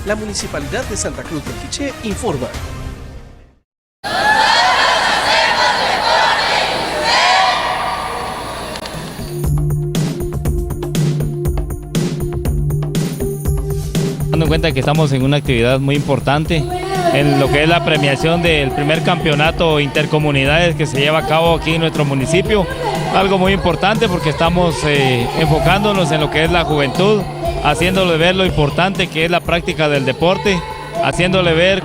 La Municipalidad de Santa Cruz del Quiché informa. Dando en cuenta que estamos en una actividad muy importante en lo que es la premiación del primer campeonato intercomunidades que se lleva a cabo aquí en nuestro municipio, algo muy importante porque estamos enfocándonos en lo que es la juventud, haciéndole ver lo importante que es la práctica del deporte, haciéndole ver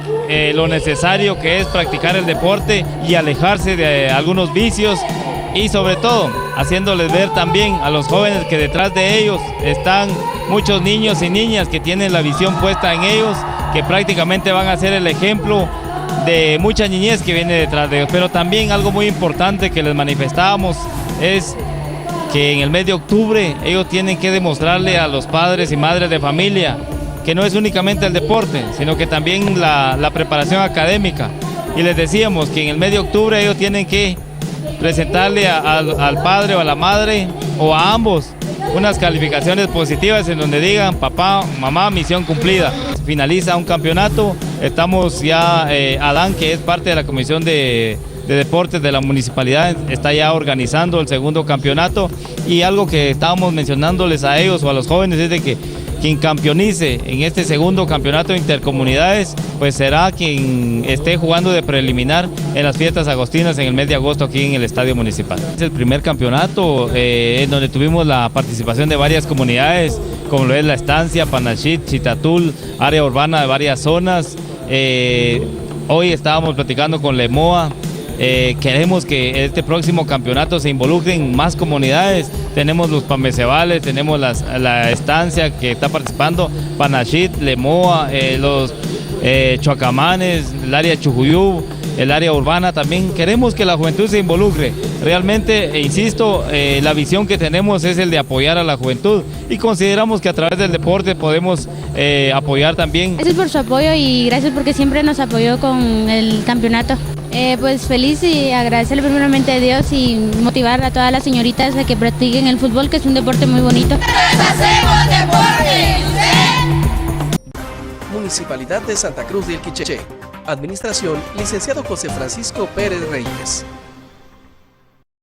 lo necesario que es practicar el deporte y alejarse de algunos vicios, y sobre todo haciéndoles ver también a los jóvenes que detrás de ellos están muchos niños y niñas que tienen la visión puesta en ellos, que prácticamente van a ser el ejemplo de mucha niñez que viene detrás de ellos. Pero también algo muy importante que les manifestábamos es que en el mes de octubre ellos tienen que demostrarle a los padres y madres de familia que no es únicamente el deporte, sino que también la preparación académica. Y les decíamos que en el mes de octubre ellos tienen que presentarle al padre o a la madre o a ambos unas calificaciones positivas en donde digan: papá, mamá, misión cumplida. Finaliza un campeonato, estamos ya, Adán, que es parte de la Comisión de Deportes de la Municipalidad, está ya organizando el segundo campeonato, y algo que estábamos mencionándoles a ellos o a los jóvenes es de que quien campeonice en este segundo campeonato de intercomunidades, pues será quien esté jugando de preliminar en las fiestas agostinas en el mes de agosto aquí en el Estadio Municipal. Es el primer campeonato en donde tuvimos la participación de varias comunidades, como lo es La Estancia, Panachit, Chitatul, área urbana de varias zonas. Hoy estábamos platicando con Lemoa. Queremos que este próximo campeonato se involucren más comunidades. Tenemos los Pamecebales, tenemos la Estancia que está participando, Panachit, Lemoa, los Chuacamanes, el área Chujuyú, el área urbana también. Queremos que la juventud se involucre. Realmente, insisto, la visión que tenemos es el de apoyar a la juventud, y consideramos que a través del deporte podemos apoyar también. Gracias por su apoyo y gracias porque siempre nos apoyó con el campeonato. Pues feliz y agradecerle primeramente a Dios y motivar a todas las señoritas a que practiquen el fútbol, que es un deporte muy bonito. ¡Hacemos deporte! Municipalidad de Santa Cruz del Quiché. Administración, licenciado José Francisco Pérez Reyes.